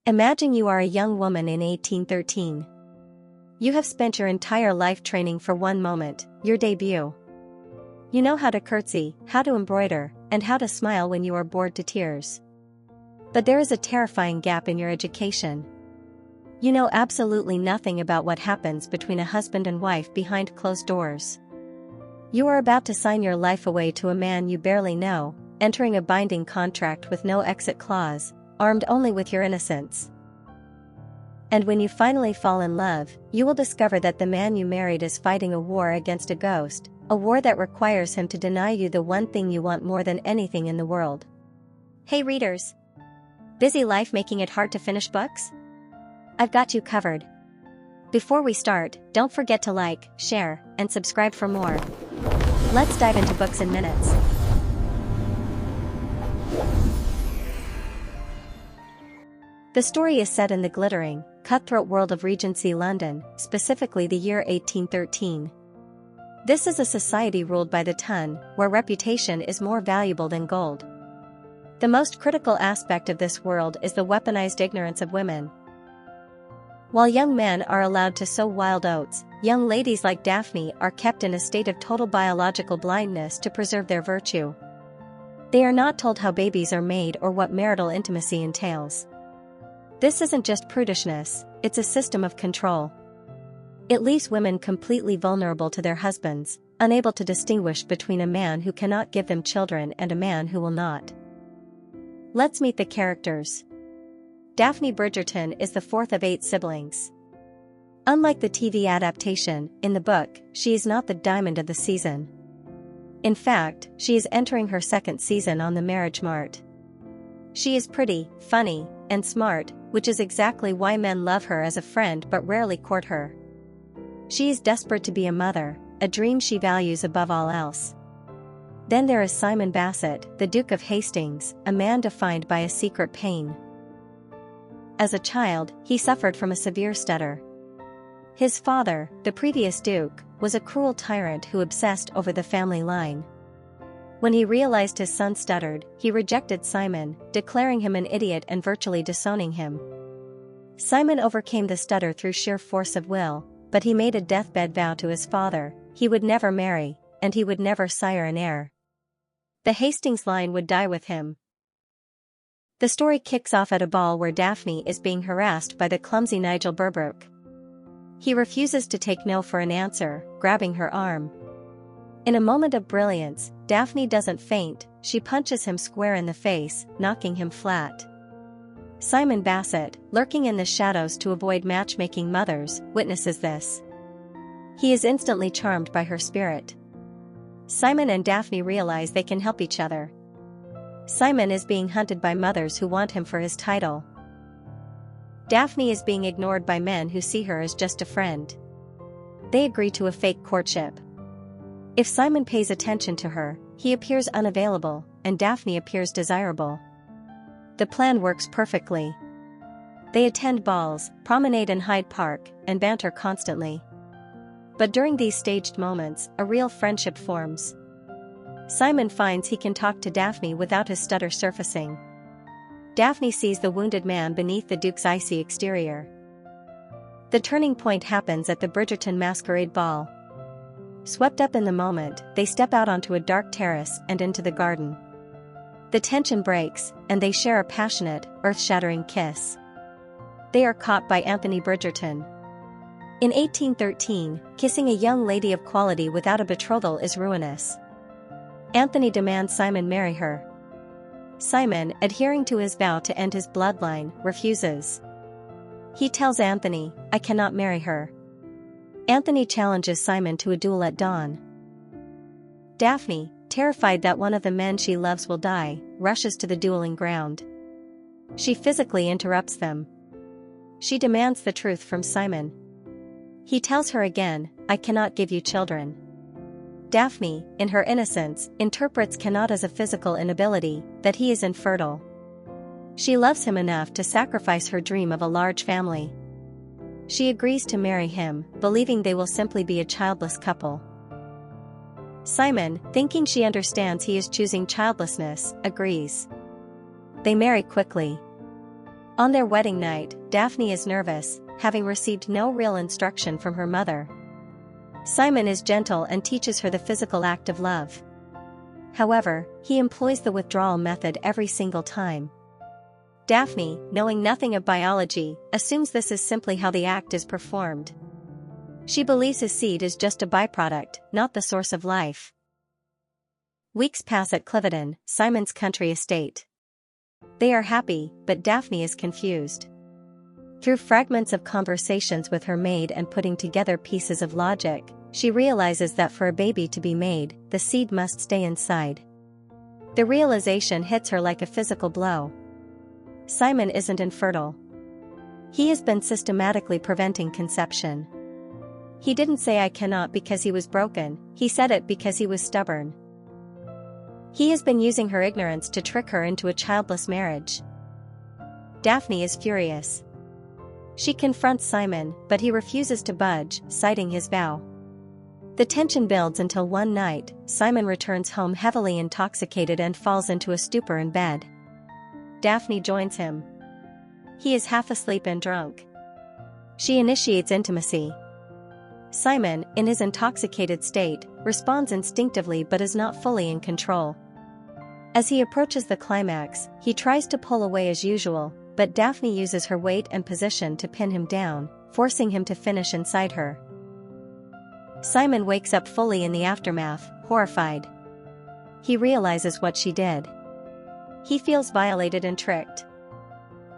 Imagine you are a young woman in 1813. You have spent your entire life training for one moment, your debut. You know how to curtsy, how to embroider, and how to smile when you are bored to tears. But there is a terrifying gap in your education. You know absolutely nothing about what happens between a husband and wife behind closed doors. You are about to sign your life away to a man you barely know, entering a binding contract with no exit clause, armed only with your innocence. And when you finally fall in love, you will discover that the man you married is fighting a war against a ghost, a war that requires him to deny you the one thing you want more than anything in the world. Hey readers! Busy life making it hard to finish books? I've got you covered. Before we start, don't forget to like, share, and subscribe for more. Let's dive into books in minutes. The story is set in the glittering, cutthroat world of Regency London, specifically the year 1813. This is a society ruled by the ton, where reputation is more valuable than gold. The most critical aspect of this world is the weaponized ignorance of women. While young men are allowed to sow wild oats, young ladies like Daphne are kept in a state of total biological blindness to preserve their virtue. They are not told how babies are made or what marital intimacy entails. This isn't just prudishness, it's a system of control. It leaves women completely vulnerable to their husbands, unable to distinguish between a man who cannot give them children and a man who will not. Let's meet the characters. Daphne Bridgerton is the fourth of 8 siblings. Unlike the TV adaptation, in the book, she is not the diamond of the season. In fact, she is entering her second season on the marriage mart. She is pretty, funny, and smart, which is exactly why men love her as a friend but rarely court her. She is desperate to be a mother, a dream she values above all else. Then there is Simon Basset, the Duke of Hastings, a man defined by a secret pain. As a child, he suffered from a severe stutter. His father, the previous duke, was a cruel tyrant who obsessed over the family line. When he realized his son stuttered, he rejected Simon, declaring him an idiot and virtually disowning him. Simon overcame the stutter through sheer force of will, but he made a deathbed vow to his father: he would never marry, and he would never sire an heir. The Hastings line would die with him. The story kicks off at a ball where Daphne is being harassed by the clumsy Nigel Berbrook. He refuses to take no for an answer, grabbing her arm. In a moment of brilliance, Daphne doesn't faint, she punches him square in the face, knocking him flat. Simon Basset, lurking in the shadows to avoid matchmaking mothers, witnesses this. He is instantly charmed by her spirit. Simon and Daphne realize they can help each other. Simon is being hunted by mothers who want him for his title. Daphne is being ignored by men who see her as just a friend. They agree to a fake courtship. If Simon pays attention to her, he appears unavailable, and Daphne appears desirable. The plan works perfectly. They attend balls, promenade in Hyde Park, and banter constantly. But during these staged moments, a real friendship forms. Simon finds he can talk to Daphne without his stutter surfacing. Daphne sees the wounded man beneath the Duke's icy exterior. The turning point happens at the Bridgerton masquerade ball. Swept up in the moment, they step out onto a dark terrace and into the garden. The tension breaks, and they share a passionate, earth-shattering kiss. They are caught by Anthony Bridgerton. In 1813, kissing a young lady of quality without a betrothal is ruinous. Anthony demands Simon marry her. Simon, adhering to his vow to end his bloodline, refuses. He tells Anthony, "I cannot marry her." Anthony challenges Simon to a duel at dawn. Daphne, terrified that one of the men she loves will die, rushes to the dueling ground. She physically interrupts them. She demands the truth from Simon. He tells her again, "I cannot give you children." Daphne, in her innocence, interprets cannot as a physical inability, that he is infertile. She loves him enough to sacrifice her dream of a large family. She agrees to marry him, believing they will simply be a childless couple. Simon, thinking she understands he is choosing childlessness, agrees. They marry quickly. On their wedding night, Daphne is nervous, having received no real instruction from her mother. Simon is gentle and teaches her the physical act of love. However, he employs the withdrawal method every single time. Daphne, knowing nothing of biology, assumes this is simply how the act is performed. She believes his seed is just a byproduct, not the source of life. Weeks pass at Cliveden, Simon's country estate. They are happy, but Daphne is confused. Through fragments of conversations with her maid and putting together pieces of logic, she realizes that for a baby to be made, the seed must stay inside. The realization hits her like a physical blow. Simon isn't infertile. He has been systematically preventing conception. He didn't say "I cannot" because he was broken, he said it because he was stubborn. He has been using her ignorance to trick her into a childless marriage. Daphne is furious. She confronts Simon, but he refuses to budge, citing his vow. The tension builds until one night, Simon returns home heavily intoxicated and falls into a stupor in bed. Daphne joins him. He is half asleep and drunk. She initiates intimacy. Simon, in his intoxicated state, responds instinctively but is not fully in control. As he approaches the climax, he tries to pull away as usual, but Daphne uses her weight and position to pin him down, forcing him to finish inside her. Simon wakes up fully in the aftermath, horrified. He realizes what she did. He feels violated and tricked.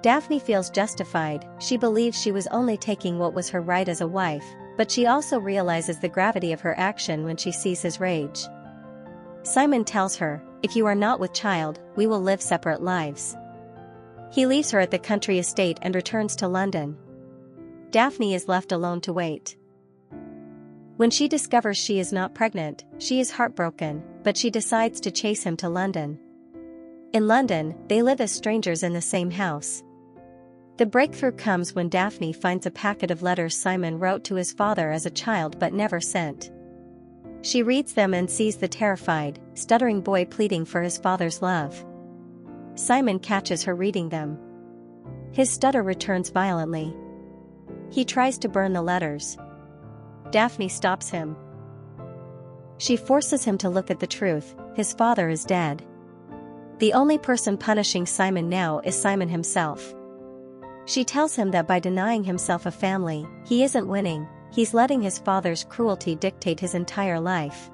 Daphne feels justified, she believes she was only taking what was her right as a wife, but she also realizes the gravity of her action when she sees his rage. Simon tells her, "If you are not with child, we will live separate lives." He leaves her at the country estate and returns to London. Daphne is left alone to wait. When she discovers she is not pregnant, she is heartbroken, but she decides to chase him to London. In London, they live as strangers in the same house. The breakthrough comes when Daphne finds a packet of letters Simon wrote to his father as a child but never sent. She reads them and sees the terrified, stuttering boy pleading for his father's love. Simon catches her reading them. His stutter returns violently. He tries to burn the letters. Daphne stops him. She forces him to look at the truth: his father is dead. The only person punishing Simon now is Simon himself. She tells him that by denying himself a family, he isn't winning, he's letting his father's cruelty dictate his entire life.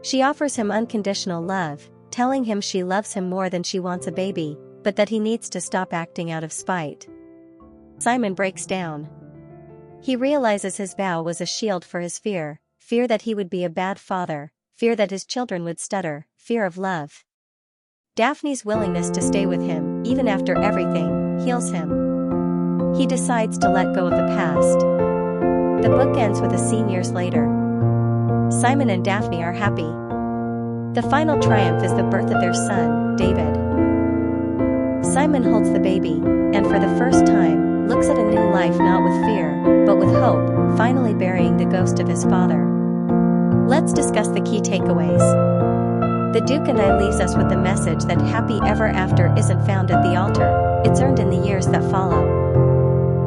She offers him unconditional love, telling him she loves him more than she wants a baby, but that he needs to stop acting out of spite. Simon breaks down. He realizes his vow was a shield for his fear that he would be a bad father, fear that his children would stutter, fear of love. Daphne's willingness to stay with him, even after everything, heals him. He decides to let go of the past. The book ends with a scene years later. Simon and Daphne are happy. The final triumph is the birth of their son, David. Simon holds the baby, and for the first time, looks at a new life not with fear, but with hope, finally burying the ghost of his father. Let's discuss the key takeaways. The Duke and I leaves us with the message that happy ever after isn't found at the altar, it's earned in the years that follow.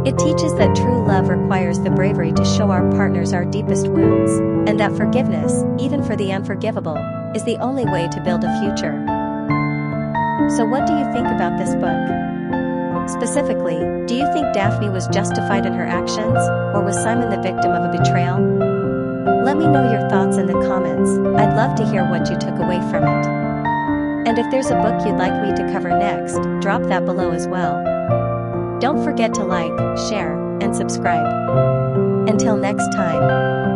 It teaches that true love requires the bravery to show our partners our deepest wounds, and that forgiveness, even for the unforgivable, is the only way to build a future. So what do you think about this book? Specifically, do you think Daphne was justified in her actions, or was Simon the victim of a betrayal? Let me know your thoughts in the comments. I'd love to hear what you took away from it. And if there's a book you'd like me to cover next, drop that below as well. Don't forget to like, share, and subscribe. Until next time.